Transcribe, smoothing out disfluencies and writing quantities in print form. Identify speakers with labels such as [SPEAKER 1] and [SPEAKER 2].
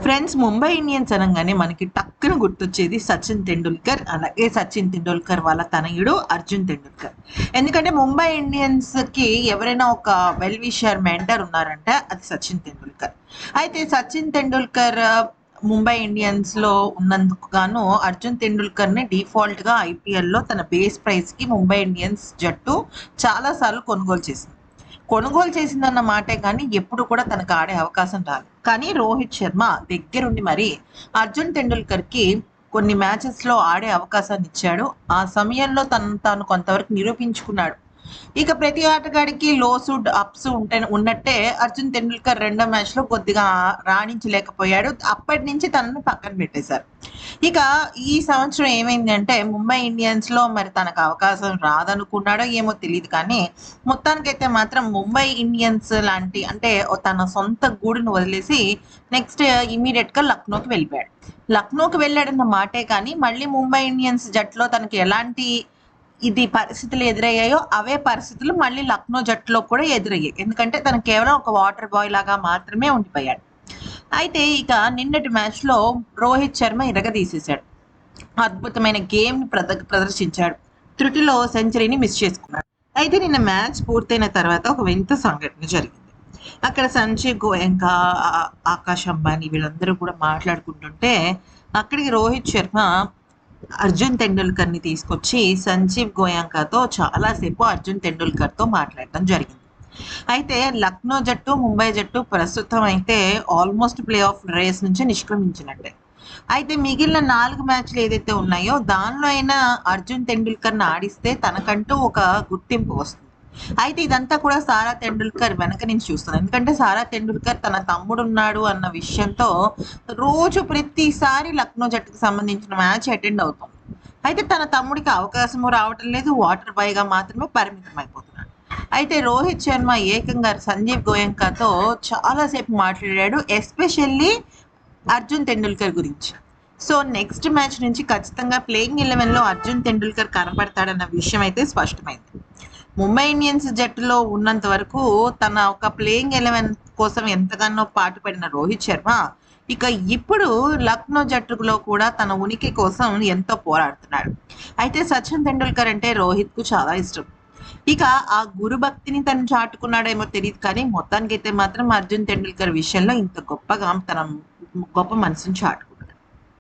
[SPEAKER 1] Friends, Mumbai Indians అనగానే మనకి టక్కున గుర్తొచ్చేది సచిన్ తెండూల్కర్. అలాగే సచిన్ తెండూల్కర్ వాళ్ళ తనయుడు అర్జున్ తెండూల్కర్. ఎందుకంటే ముంబై ఇండియన్స్కి ఎవరైనా ఒక వెల్ విషర్ మెంటర్ ఉన్నారంటే అది సచిన్ తెండూల్కర్. అయితే సచిన్ తెండూల్కర్ ముంబై ఇండియన్స్లో ఉన్నందుకు గాను అర్జున్ తెండూల్కర్ని డిఫాల్ట్గా ఐపీఎల్లో తన బేస్ ప్రైస్కి ముంబై ఇండియన్స్ జట్టు చాలాసార్లు కొనుగోలు చేసిందన్న మాటే కానీ ఎప్పుడు కూడా తనకు ఆడే అవకాశం రాలేదు. కానీ రోహిత్ శర్మ దగ్గరుండి మరి అర్జున్ తెండూల్కర్కి కొన్ని మ్యాచెస్లో ఆడే అవకాశాన్ని ఇచ్చాడు. ఆ సమయంలో తాను కొంతవరకు నిరూపించుకున్నాడు. ఇక ప్రతి ఆటగాడికి లోసు అప్స్ ఉన్నట్టే అర్జున్ తెండూల్కర్ రెండో మ్యాచ్లో కొద్దిగా రాణించలేకపోయాడు. అప్పటి నుంచి తనని పక్కన పెట్టేశారు. ఇక ఈ సంవత్సరం ఏమైందంటే ముంబై ఇండియన్స్లో మరి తనకు అవకాశం రాదనుకున్నాడో ఏమో తెలియదు, కానీ మొత్తానికైతే మాత్రం ముంబై ఇండియన్స్ లాంటి అంటే తన సొంత గూడును వదిలేసి నెక్స్ట్ ఇమీడియట్గా లక్నోకి వెళ్ళాడన్న మాటే, కానీ మళ్ళీ ముంబై ఇండియన్స్ జట్టులో తనకి ఎలాంటి పరిస్థితులు ఎదురయ్యాయో అవే పరిస్థితులు మళ్ళీ లక్నో జట్టులో కూడా ఎదురయ్యాయి. ఎందుకంటే తను కేవలం ఒక వాటర్ బాయ్ లాగా మాత్రమే ఉండిపోయాడు. అయితే ఇక నిన్నటి మ్యాచ్లో రోహిత్ శర్మ ఇరగదీసేశాడు. అద్భుతమైన గేమ్ ప్రదర్శించాడు. త్రుటిలో సెంచరీని మిస్ చేసుకున్నాడు. అయితే నిన్న మ్యాచ్ పూర్తయిన తర్వాత ఒక వింత సంఘటన జరిగింది. అక్కడ సంజీవ్ గోయంకా, ఆకాష్ అంబానీ వీళ్ళందరూ కూడా మాట్లాడుకుంటుంటే అక్కడికి రోహిత్ శర్మ అర్జున్ తెండూల్కర్ని తీసుకొచ్చి సంజీవ్ గోయంకాతో చాలాసేపు అర్జున్ తెండూల్కర్తో మాట్లాడటం జరిగింది. అయితే లక్నో జట్టు, ముంబై జట్టు ప్రస్తుతం అయితే ఆల్మోస్ట్ ప్లే ఆఫ్ రేస్ నుంచి నిష్క్రమించినట్టే. అయితే మిగిలిన 4 మ్యాచ్లు ఏదైతే ఉన్నాయో దానిలో అయినా అర్జున్ తెండూల్కర్ని ఆడిస్తే తనకంటూ ఒక గుర్తింపు వస్తుంది. అయితే ఇదంతా కూడా సారా తెండూల్కర్ వెనక నుంచి చూస్తుంది. ఎందుకంటే సారా తెండూల్కర్ తన తమ్ముడు ఉన్నాడు అన్న విషయంతో రోజు ప్రతిసారి లక్నో జట్టుకు సంబంధించిన మ్యాచ్ అటెండ్ అవుతుంది. అయితే తన తమ్ముడికి అవకాశము రావటం లేదు, వాటర్ బాయ్గా మాత్రమే పరిమితం అయిపోతున్నాడు. అయితే రోహిత్ శర్మ ఏకంగా సంజీవ్ గోయంకాతో చాలాసేపు మాట్లాడాడు, ఎస్పెషల్లీ అర్జున్ తెండూల్కర్ గురించి. సో నెక్స్ట్ మ్యాచ్ నుంచి ఖచ్చితంగా ప్లేయింగ్ 11లో అర్జున్ తెండూల్కర్ కనపడతాడన్న విషయం అయితే స్పష్టమైంది. ముంబై ఇండియన్స్ జట్టులో ఉన్నంత వరకు తన ఒక ప్లేయింగ్ 11 కోసం ఎంతగానో పాటుపడిన రోహిత్ శర్మ ఇక ఇప్పుడు లక్నో జట్టులో కూడా తన ఉనికి కోసం ఎంతో పోరాడుతున్నాడు. అయితే సచిన్ తెండూల్కర్ అంటే రోహిత్కు చాలా ఇష్టం. ఇక ఆ గురుభక్తిని తను చాటుకున్నాడేమో తెలియదు, కానీ మొత్తానికైతే మాత్రం అర్జున్ తెండూల్కర్ విషయంలో ఇంత గొప్పగా తన గొప్ప మనసును చాటు